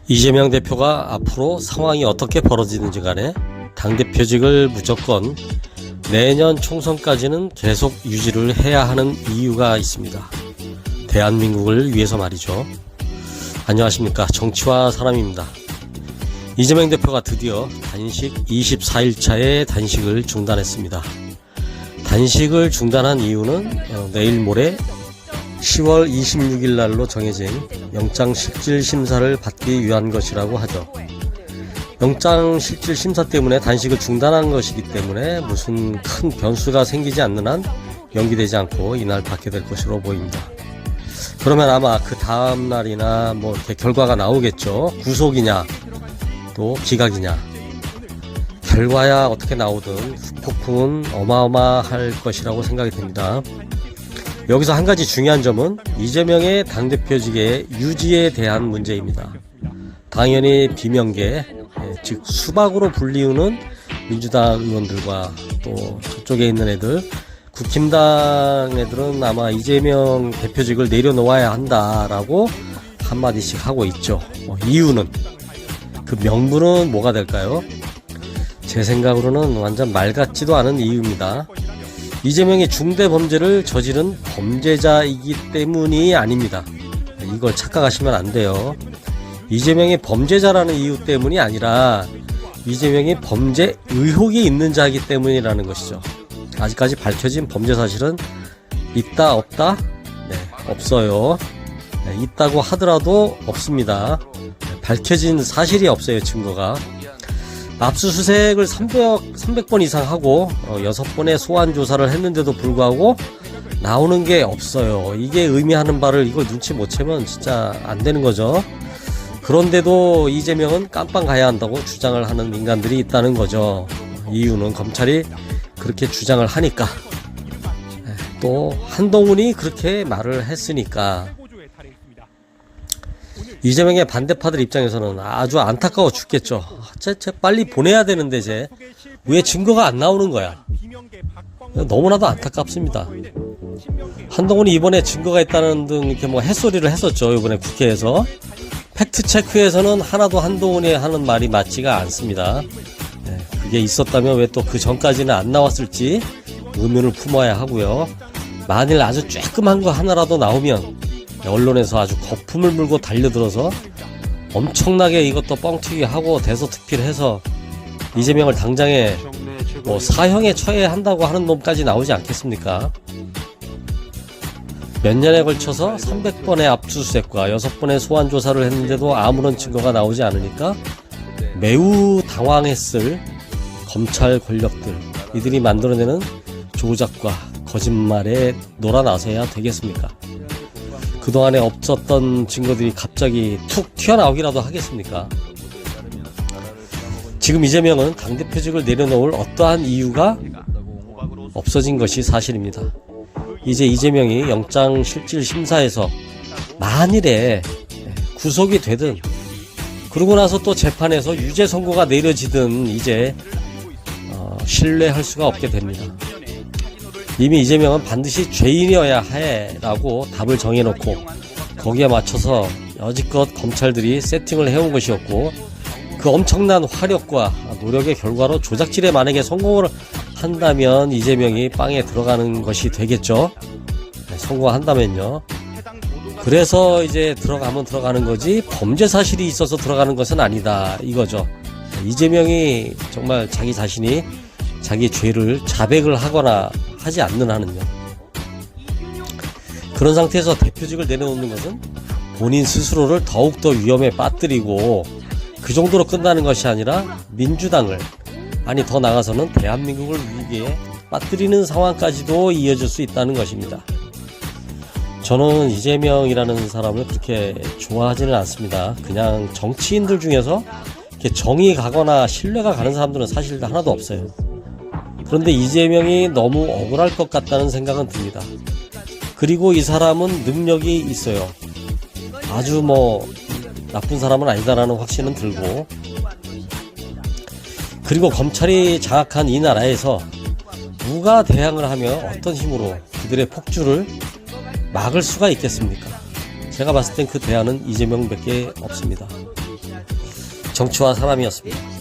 이재명 대표가 앞으로 상황이 어떻게 벌어지는지 간에 당대표직을 무조건 내년 총선까지는 계속 유지를 해야 하는 이유가 있습니다. 대한민국을 위해서 말이죠. 안녕하십니까, 정치와 사람입니다. 이재명 대표가 드디어 단식 24일차의 단식을 중단했습니다. 단식을 중단한 이유는 내일 모레 10월 26일 날로 정해진 영장실질심사를 받기 위한 것이라고 하죠. 영장실질심사 때문에 단식을 중단한 것이기 때문에 무슨 큰 변수가 생기지 않는 한 연기되지 않고 이날 받게 될 것으로 보입니다. 그러면 아마 그 다음 날이나 이렇게 결과가 나오겠죠. 구속이냐 또 기각이냐. 결과야 어떻게 나오든 후폭풍은 어마어마할 것이라고 생각이 됩니다. 여기서 한 가지 중요한 점은 이재명의 당대표직의 유지에 대한 문제입니다. 당연히 비명계, 즉 수박으로 불리우는 민주당 의원들과 또 저쪽에 있는 애들, 국힘당 애들은 아마 이재명 대표직을 내려놓아야 한다라고 한마디씩 하고 있죠. 이유는, 그 명분은 뭐가 될까요? 제 생각으로는 완전 말 같지도 않은 이유입니다. 이재명이 중대 범죄를 저지른 범죄자이기 때문이 아닙니다. 이걸 착각하시면 안 돼요. 이재명이 범죄자라는 이유 때문이 아니라 이재명이 범죄 의혹이 있는 자이기 때문이라는 것이죠. 아직까지 밝혀진 범죄 사실은 있다 없다? 네, 없어요. 네, 있다고 하더라도 없습니다. 밝혀진 사실이 없어요. 증거가. 압수수색을 300번 이상 하고 6번의 소환 조사를 했는데도 불구하고 나오는 게 없어요. 이게 의미하는 바를 이걸 눈치 못 채면 진짜 안 되는 거죠. 그런데도 이재명은 깜빵 가야 한다고 주장을 하는 인간들이 있다는 거죠. 이유는 검찰이 그렇게 주장을 하니까, 또 한동훈이 그렇게 말을 했으니까. 이재명의 반대파들 입장에서는 아주 안타까워 죽겠죠. 쟤 빨리 보내야 되는데 왜 증거가 안 나오는 거야. 너무나도 안타깝습니다. 한동훈이 이번에 증거가 있다는 등 이렇게 햇소리를 했었죠. 이번에 국회에서. 팩트체크에서는 하나도 한동훈이 하는 말이 맞지가 않습니다. 그게 있었다면 왜 또 그 전까지는 안 나왔을지 의문을 품어야 하고요. 만일 아주 쬐끔한 거 하나라도 나오면 언론에서 아주 거품을 물고 달려들어서 엄청나게 이것도 뻥튀기 하고 대서특필해서 이재명을 당장에 사형에 처해한다고 하는 놈까지 나오지 않겠습니까? 몇 년에 걸쳐서 300번의 압수수색과 6번의 소환조사를 했는데도 아무런 증거가 나오지 않으니까 매우 당황했을 검찰 권력들, 이들이 만들어내는 조작과 거짓말에 놀아나서야 되겠습니까? 그동안에 없었던 증거들이 갑자기 툭 튀어나오기라도 하겠습니까? 지금 이재명은 당대표직을 내려놓을 어떠한 이유가 없어진 것이 사실입니다. 이제 이재명이 영장실질심사에서 만일에 구속이 되든 그러고 나서 또 재판에서 유죄 선고가 내려지든 이제 신뢰할 수가 없게 됩니다. 이미 이재명은 반드시 죄인이어야 해라고 답을 정해놓고 거기에 맞춰서 여지껏 검찰들이 세팅을 해온 것이었고, 그 엄청난 화력과 노력의 결과로 조작질에 만약에 성공을 한다면 이재명이 빵에 들어가는 것이 되겠죠. 성공한다면요. 그래서 이제 들어가면 들어가는 거지 범죄 사실이 있어서 들어가는 것은 아니다 이거죠. 이재명이 정말 자기 자신이 자기 죄를 자백을 하거나 하지 않는 한은요. 그런 상태에서 대표직을 내려놓는 것은 본인 스스로를 더욱더 위험에 빠뜨리고 그 정도로 끝나는 것이 아니라 민주당을, 아니 더 나아가서는 대한민국을 위기에 빠뜨리는 상황까지도 이어질 수 있다는 것입니다. 저는 이재명이라는 사람을 그렇게 좋아하지는 않습니다. 그냥 정치인들 중에서 이렇게 정이 가거나 신뢰가 가는 사람들은 사실 하나도 없어요. 그런데 이재명이 너무 억울할 것 같다는 생각은 듭니다. 그리고 이 사람은 능력이 있어요. 아주 나쁜 사람은 아니다라는 확신은 들고, 그리고 검찰이 장악한 이 나라에서 누가 대항을 하며 어떤 힘으로 그들의 폭주를 막을 수가 있겠습니까? 제가 봤을 땐 그 대안은 이재명밖에 없습니다. 정치와 사람이었습니다.